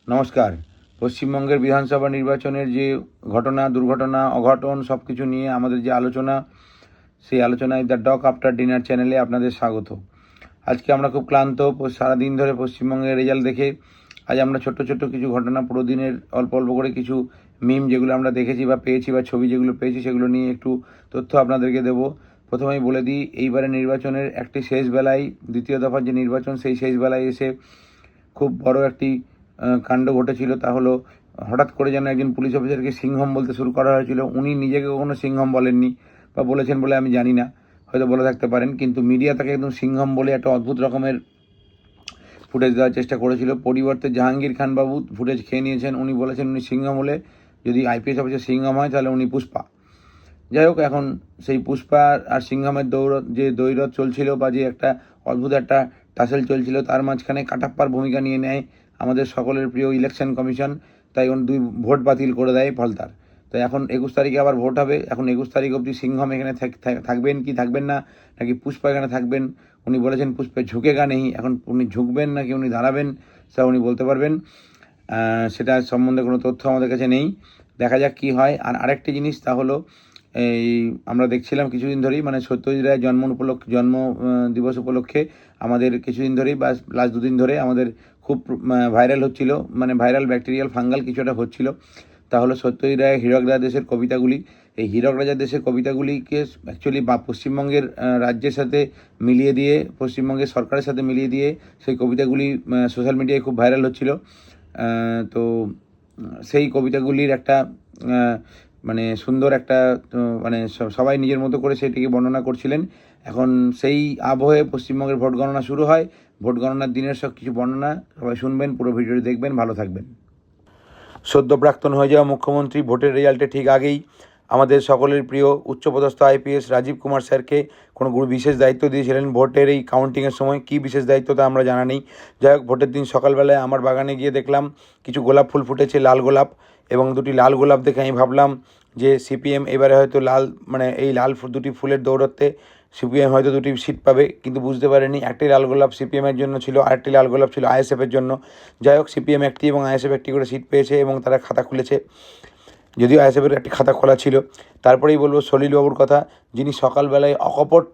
নমস্কার। পশ্চিমবঙ্গের বিধানসভা নির্বাচনের যে ঘটনা, দুর্ঘটনা, অঘটন সব কিছু নিয়ে আমাদের যে আলোচনা, সেই আলোচনায় দ্য ডক আফটার ডিনার চ্যানেলে আপনাদের স্বাগত। আজকে আমরা খুব ক্লান্ত, সারাদিন ধরে পশ্চিমবঙ্গের রেজাল্ট দেখে। আজ আমরা ছোট্ট ছোট্ট কিছু ঘটনা, পুরো দিনের অল্প অল্প করে কিছু মিম যেগুলো আমরা দেখেছি বা পেয়েছি, বা ছবি যেগুলো পেয়েছি, সেগুলো নিয়ে একটু তথ্য আপনাদেরকে দেব। প্রথমেই বলে দিই, এইবারে নির্বাচনের একটি শেষ বেলায়, দ্বিতীয় দফার যে নির্বাচন, সেই শেষ বেলায় এসে খুব বড় একটি কাণ্ড ঘটেছিল। তা হলো, হঠাৎ করে যেন একজন পুলিশ অফিসারকে সিংহম বলতে শুরু করা হয়েছিল। উনি নিজেকে কখনো সিংহম বলেননি, বা বলেছেন বলে আমি জানি না, হয়তো বলে থাকতে পারেন, কিন্তু মিডিয়া তাকে একদম সিংহম বলে একটা অদ্ভুত রকমের ফুটেজ দেওয়ার চেষ্টা করেছিল। পরিবর্তে জাহাঙ্গীর খান বাবু ফুটেজ খেয়ে নিয়েছেন। উনি বলেছেন উনি সিংহম হলে, যদি আইপিএস অফিসার সিংহম হয় তাহলে উনি পুষ্পা। যাই হোক, এখন সেই পুষ্পা আর সিংহমের দৈরথ চলছিল, বা যে একটা অদ্ভুত একটা টাসেল চলছিল, তার মাঝখানে কাটাপ্পার ভূমিকা নিয়ে নেয় আমাদের সকলের প্রিয় ইলেকশন কমিশন। তাই দুই ভোট বাতিল করে দেয় ফলতার। তাই এখন 21 তারিখে আবার ভোট হবে। এখন 21 তারিখ অবধি সিংহম এখানে থাকবেন কি থাকবেন না, নাকি পুষ্পা এখানে থাকবেন। উনি বলেছেন পুষ্পা ঝুঁকেগা নেই, এখন উনি ঝুঁকবেন নাকি উনি দাঁড়াবেন সেটা উনি বলতে পারবেন। সেটা সম্বন্ধে কোনো তথ্য আমাদের কাছে নেই। দেখা যাক কি হয়। আর আরেকটি জিনিস, তা হলো, এই আমরা দেখছিলাম কিছুদিন ধরেই, মানে সত্যজিৎ রায়ের জন্ম দিবস উপলক্ষে আমাদের কিছুদিন ধরেই, বা লাস্ট দুদিন ধরে আমাদের খুব ভাইরাল হচ্ছিল, মানে ভাইরাল ব্যাকটেরিয়াল ফাঙ্গাল কিছু একটা হচ্ছিল। তাহলে সত্যজিৎ রায়ের হীরক রাজা দেশের কবিতাগুলি, এই হীরক রাজা দেশের কবিতাগুলিকে অ্যাকচুয়ালি বা পশ্চিমবঙ্গের রাজ্যের সাথে মিলিয়ে দিয়ে, পশ্চিমবঙ্গের সরকারের সাথে মিলিয়ে দিয়ে সেই কবিতাগুলি সোশ্যাল মিডিয়ায় খুব ভাইরাল হচ্ছিল। তো সেই কবিতাগুলির একটা মানে সুন্দর একটা, মানে সবাই নিজের মতো করে সেটিকে বর্ণনা করছিলেন। এখন সেই আবহে পশ্চিমবঙ্গের ভোট গণনা শুরু হয়। ভোট গণনার দিনের সব কিছু বর্ণনা সবাই শুনবেন, পুরো ভিডিওটি দেখবেন, ভালো থাকবেন। সদ্য প্রাক্তন হয়ে যাওয়া মুখ্যমন্ত্রী ভোটের রেজাল্টে ঠিক আগেই আমাদের সকলের প্রিয় উচ্চপদস্থ আইপিএস রাজীব কুমার স্যারকে কোনো বিশেষ দায়িত্ব দিয়েছিলেন ভোটের এই কাউন্টিংয়ের সময়। কী বিশেষ দায়িত্ব তা আমরা জানা নেই। যাই হোক, ভোটের দিন সকালবেলায় আমার বাগানে গিয়ে দেখলাম কিছু গোলাপ ফুল ফুটেছে, লাল গোলাপ, এবং দুটি লাল গোলাপ দেখে আমি ভাবলাম যে সিপিএম এবারে হয়তো মানে এই দুটি ফুলের দৌড়তে সিপিএম হয়তো দুটি সিট পাবে, কিন্তু বুঝতে পারেনি একটি লাল গোলাপ সিপিএমের জন্য ছিল, আরেকটি লাল গোলাপ ছিল আইএসএফের জন্য। যাই হোক, সিপিএম একটি এবং আইএসএফ একটি করে সিট পেয়েছে, এবং তারা খাতা খুলেছে, যদিও আইএসএফের একটি খাতা খোলা ছিল। তারপরেই বলবো সলিলবাবুর কথা, যিনি সকালবেলায় অকপট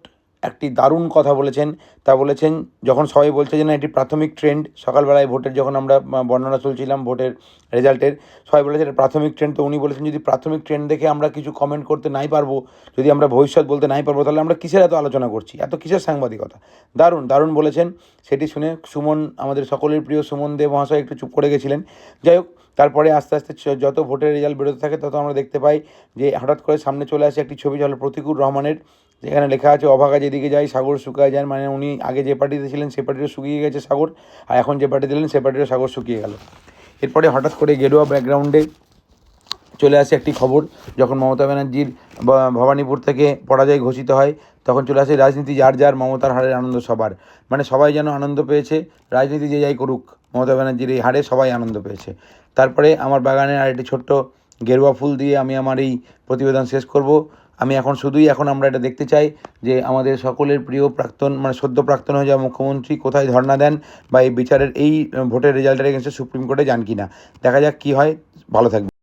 একটি দারুণ কথা বলেছেন। তা বলেছেন, যখন সবাই বলছে যে না এটি প্রাথমিক ট্রেন্ড, সকালবেলায় ভোটের যখন আমরা বর্ণনা চলছিলাম ভোটের রেজাল্টের, সবাই বলেছে এটা প্রাথমিক ট্রেন্ড। তো উনি বলেছেন, যদি প্রাথমিক ট্রেন্ড দেখে আমরা কিছু কমেন্ট করতে নাই পারবো, যদি আমরা ভবিষ্যৎ বলতে নাই পারবো, তাহলে আমরা কিসের এত আলোচনা করছি, এত কিসের সাংবাদিকতা। দারুণ দারুণ বলেছেন। সেটি শুনে সুমন, আমাদের সকলের প্রিয় সুমন দেব মহাশয় একটু চুপ করে গেছিলেন। যাই হোক, তারপরে আস্তে আস্তে যত ভোটের রেজাল্ট বেরোতে থাকে, তত আমরা দেখতে পাই যে হঠাৎ করে সামনে চলে আসে একটি ছবি, হলো প্রতিকুর রহমানের, যেখানে লেখা আছে অভাগা যেদিকে যায় সাগর শুকায় যায়। মানে উনি আগে যে পার্টিতে ছিলেন সে পার্টিরও শুকিয়ে গেছে সাগর, আর এখন যে পার্টি দিলেন সে পার্টিরও সাগর শুকিয়ে গেল। এরপরে হঠাৎ করে গেরুয়া ব্যাকগ্রাউন্ডে চলে আসে একটি খবর, যখন মমতা ব্যানার্জির ভবানীপুর থেকে পরাজয় ঘোষিত হয়, তখন চলে আসে রাজনীতি যার যার, মমতার হারের আনন্দ সবার। মানে সবাই যেন আনন্দ পেয়েছে, রাজনীতি যে যাই করুক, মমতা ব্যানার্জির এই হারে সবাই আনন্দ পেয়েছে। তারপরে আমার বাগানে আরেকটি ছোট্ট গেরুয়া ফুল দিয়ে আমি আমার এই প্রতিবেদন শেষ করব। আমি এখন আমরা এটা দেখতে চাই যে আমাদের সকলের প্রিয় প্রাক্তন, মানে সদ্য প্রাক্তন হয়ে যাওয়া মুখ্যমন্ত্রী কোথায় ধর্ণা দেন, বা এই বিচারের এই ভোটের রেজাল্টের এগেন্সে সুপ্রিম কোর্টে যান কি না। দেখা যাক কী হয়। ভালো থাকবে।